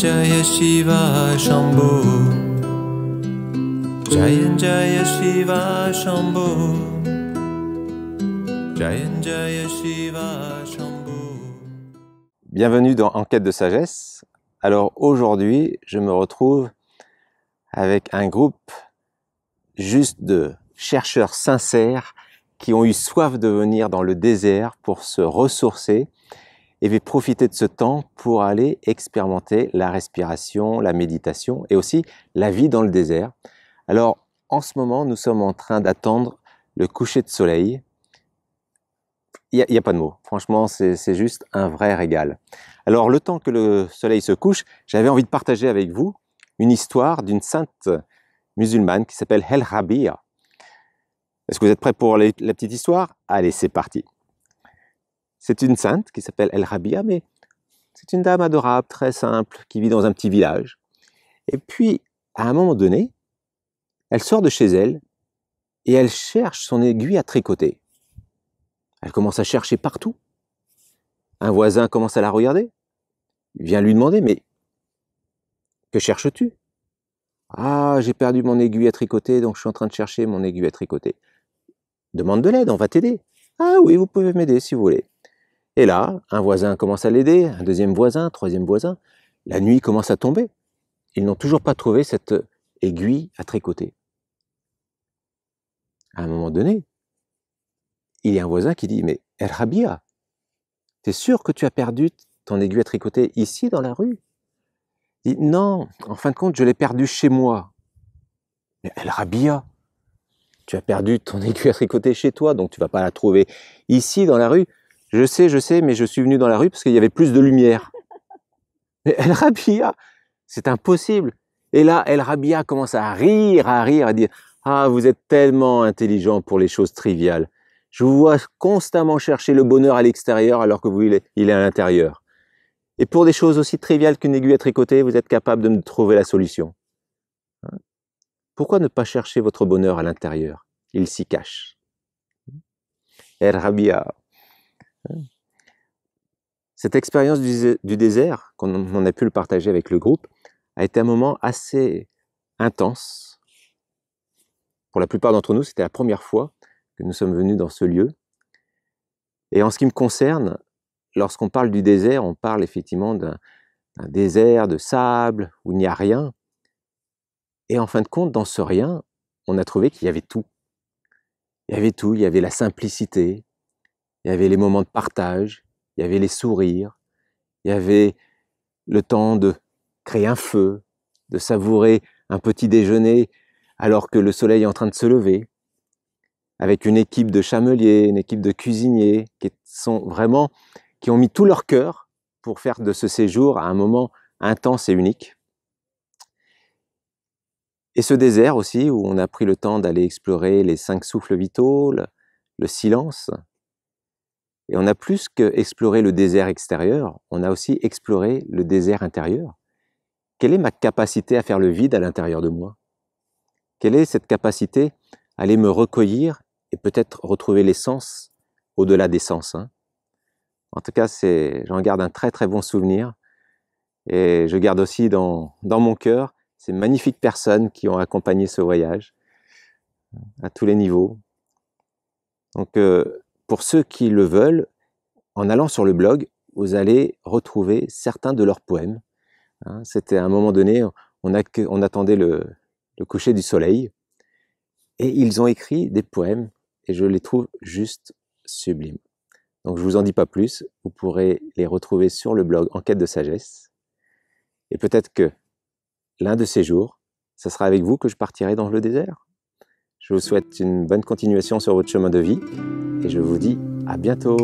Jaya Shiva Shambho. Jaya Shiva Shambho. Jaya Shiva Shambho. Bienvenue dans Enquête de sagesse. Alors aujourd'hui, je me retrouve avec un groupe juste de chercheurs sincères qui ont eu soif de venir dans le désert pour se ressourcer et profiter de ce temps pour aller expérimenter la respiration, la méditation et aussi la vie dans le désert. Alors en ce moment, nous sommes en train d'attendre le coucher de soleil. Il n'y a pas de mots. Franchement, c'est juste un vrai régal. Alors, le temps que le soleil se couche, j'avais envie de partager avec vous une histoire d'une sainte musulmane qui s'appelle El Rabia. Est-ce que vous êtes prêts pour la petite histoire? Allez, c'est parti. C'est une sainte qui s'appelle El Rabia, mais c'est une dame adorable, très simple, qui vit dans un petit village. Et puis, à un moment donné, elle sort de chez elle et elle cherche son aiguille à tricoter. Elle commence à chercher partout. Un voisin commence à la regarder. Il vient lui demander, mais que cherches-tu? Ah, j'ai perdu mon aiguille à tricoter, donc je suis en train de chercher mon aiguille à tricoter. Demande de l'aide, on va t'aider. Ah oui, vous pouvez m'aider si vous voulez. Et là, un voisin commence à l'aider, un deuxième voisin, troisième voisin. La nuit commence à tomber. Ils n'ont toujours pas trouvé cette aiguille à tricoter. À un moment donné, il y a un voisin qui dit, mais El Rabia, t'es sûr que tu as perdu ton aiguille à tricoter ici dans la rue? Il dit, non, en fin de compte, je l'ai perdue chez moi. Mais El Rabia, tu as perdu ton aiguille à tricoter chez toi, donc tu vas pas la trouver ici dans la rue. Je sais, mais je suis venu dans la rue parce qu'il y avait plus de lumière. Mais El Rabia, c'est impossible. Et là, El Rabia commence à rire, à dire, ah, vous êtes tellement intelligent pour les choses triviales. Je vous vois constamment chercher le bonheur à l'extérieur alors que vous, il est à l'intérieur. Et pour des choses aussi triviales qu'une aiguille à tricoter, vous êtes capable de me trouver la solution. Pourquoi ne pas chercher votre bonheur à l'intérieur? Il s'y cache. El Rabia. Cette expérience du désert, qu'on a pu le partager avec le groupe, a été un moment assez intense. Pour la plupart d'entre nous, c'était la première fois que nous sommes venus dans ce lieu. Et en ce qui me concerne, lorsqu'on parle du désert, on parle effectivement d'un désert de sable où il n'y a rien. Et en fin de compte, dans ce rien, on a trouvé qu'il y avait tout. Il y avait tout, il y avait la simplicité, il y avait les moments de partage, il y avait les sourires, il y avait le temps de créer un feu, de savourer un petit déjeuner alors que le soleil est en train de se lever, avec une équipe de chameliers, une équipe de cuisiniers qui ont mis tout leur cœur pour faire de ce séjour un moment intense et unique. Et ce désert aussi, où on a pris le temps d'aller explorer les 5 souffles vitaux, le silence. Et on a plus qu'exploré le désert extérieur, on a aussi exploré le désert intérieur. Quelle est ma capacité à faire le vide à l'intérieur de moi? Quelle est cette capacité à aller me recueillir et peut-être retrouver l'essence au-delà des sens, hein? En tout cas, j'en garde un très très bon souvenir. Et je garde aussi dans mon cœur ces magnifiques personnes qui ont accompagné ce voyage à tous les niveaux. Donc, pour ceux qui le veulent, en allant sur le blog, vous allez retrouver certains de leurs poèmes. C'était à un moment donné, on attendait le coucher du soleil, et ils ont écrit des poèmes, et je les trouve juste sublimes. Donc je vous en dis pas plus, vous pourrez les retrouver sur le blog Enquête de sagesse, et peut-être que l'un de ces jours, ça sera avec vous que je partirai dans le désert. Je vous souhaite une bonne continuation sur votre chemin de vie, et je vous dis à bientôt.